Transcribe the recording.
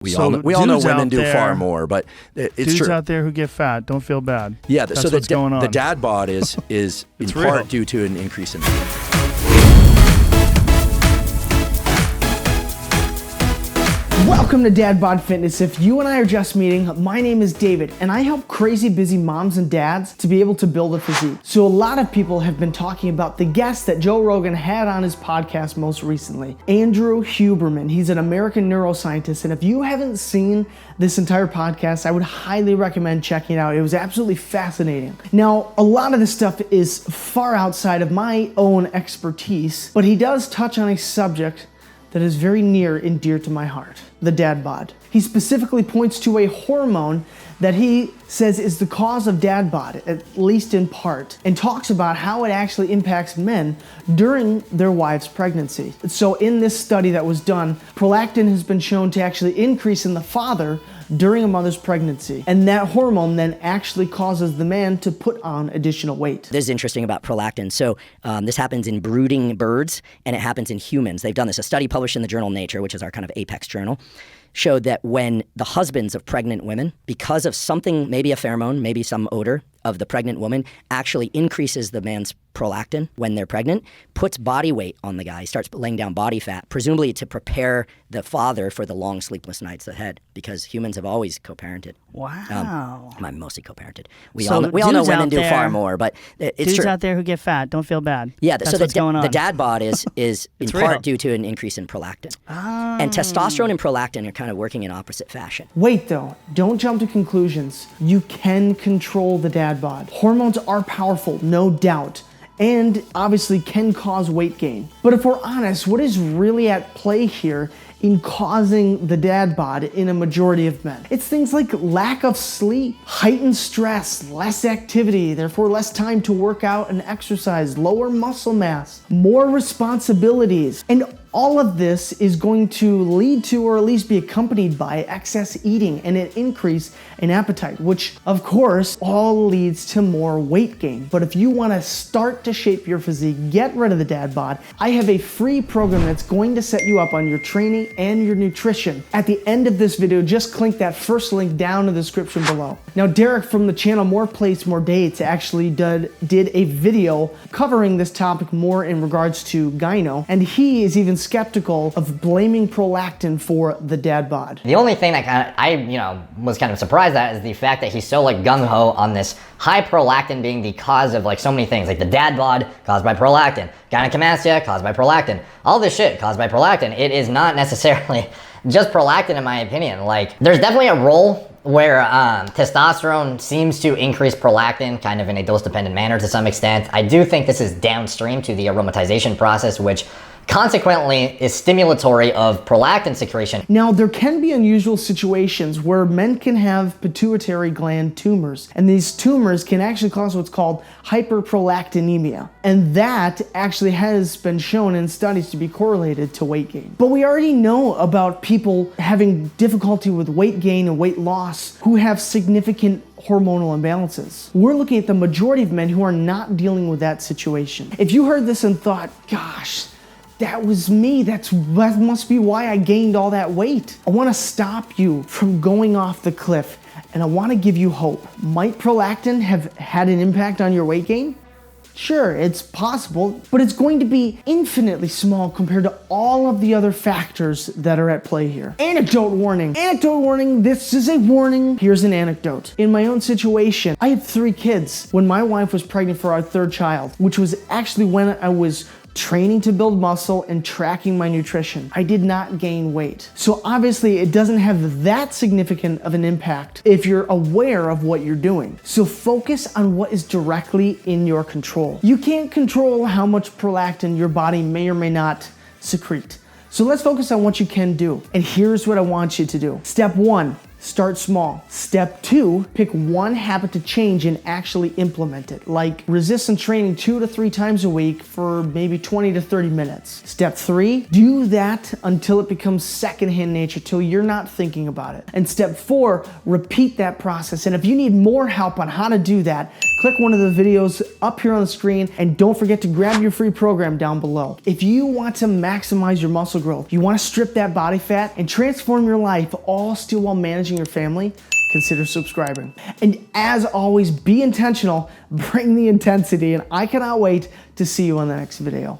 We all know women do far more, but it's dudes true. Out there who get fat, don't feel bad. Yeah, that's so what's going on. The dad bod is in part due to an increase in Welcome to Dadbod Fitness. If you and I are just meeting, my name is David, and I help crazy busy moms and dads to be able to build a physique. So a lot of people have been talking about the guest that Joe Rogan had on his podcast most recently, Andrew Huberman. He's an American neuroscientist, and if you haven't seen this entire podcast, I would highly recommend checking it out. It was absolutely fascinating. Now, a lot of this stuff is far outside of my own expertise, but he does touch on a subject that is very near and dear to my heart, the dad bod. He specifically points to a hormone that he says is the cause of dad bod, at least in part, and talks about how it actually impacts men during their wife's pregnancy. So in this study that was done, prolactin has been shown to actually increase in the father during a mother's pregnancy. And that hormone then actually causes the man to put on additional weight. This is interesting about prolactin. So this happens in brooding birds and it happens in humans. They've done this. A study published in the journal Nature, which is our kind of apex journal, showed that when the husbands of pregnant women, because of something, maybe a pheromone, maybe some odor of the pregnant woman, actually increases the man's prolactin when they're pregnant, puts body weight on the guy, starts laying down body fat, presumably to prepare the father for the long sleepless nights ahead, because humans have always co-parented. Wow. I'm mostly co-parented. We all know women do far more, but it's dudes true. out there who get fat, don't feel bad. Yeah, that's so what's going on. The dad bod is in part due to an increase in prolactin. And testosterone and prolactin are kind of working in opposite fashion. Wait though, don't jump to conclusions. You can control the dad bod. Hormones are powerful, no doubt, and obviously can cause weight gain. But if we're honest, what is really at play here in causing the dad bod in a majority of men? It's things like lack of sleep, heightened stress, less activity, therefore less time to work out and exercise, lower muscle mass, more responsibilities, and all of this is going to lead to, or at least be accompanied by, excess eating and an increase in appetite, which of course all leads to more weight gain. But if you want to start to shape your physique, get rid of the dad bod, I have a free program that's going to set you up on your training and your nutrition. At the end of this video, just click that first link down in the description below. Now, Derek from the channel More Plates, More Dates actually did a video covering this topic more in regards to gyno, and he is even skeptical of blaming prolactin for the dad bod. The only thing that I was kind of surprised at is the fact that he's so gung-ho on this high prolactin being the cause of like so many things, like the dad bod caused by prolactin, gynecomastia caused by prolactin, all this shit caused by prolactin. It is not necessarily just prolactin in my opinion. Like there's definitely a role where testosterone seems to increase prolactin kind of in a dose-dependent manner to some extent. I do think this is downstream to the aromatization process, which consequently is stimulatory of prolactin secretion. Now, there can be unusual situations where men can have pituitary gland tumors, and these tumors can actually cause what's called hyperprolactinemia, and that actually has been shown in studies to be correlated to weight gain. But we already know about people having difficulty with weight gain and weight loss who have significant hormonal imbalances. We're looking at the majority of men who are not dealing with that situation. If you heard this and thought, gosh, that was me, that must be why I gained all that weight, I want to stop you from going off the cliff, and I want to give you hope. Might prolactin have had an impact on your weight gain? Sure, it's possible, but it's going to be infinitely small compared to all of the other factors that are at play here. Anecdote warning. Anecdote warning, this is a warning. Here's an anecdote. In my own situation, I had 3 kids when my wife was pregnant for our 3rd child, which was actually when I was training to build muscle and tracking my nutrition. I did not gain weight. So obviously it doesn't have that significant of an impact if you're aware of what you're doing. So focus on what is directly in your control. You can't control how much prolactin your body may or may not secrete. So let's focus on what you can do. And here's what I want you to do. Step 1, Start small. Step 2, pick one habit to change and actually implement it, like resistance training 2 to 3 times a week for maybe 20 to 30 minutes. Step 3, do that until it becomes secondhand nature, till you're not thinking about it. And step 4, repeat that process. And if you need more help on how to do that, click one of the videos up here on the screen, and don't forget to grab your free program down below. If you want to maximize your muscle growth, you want to strip that body fat and transform your life, all still while managing your family, consider subscribing. And as always, be intentional, bring the intensity, and I cannot wait to see you on the next video.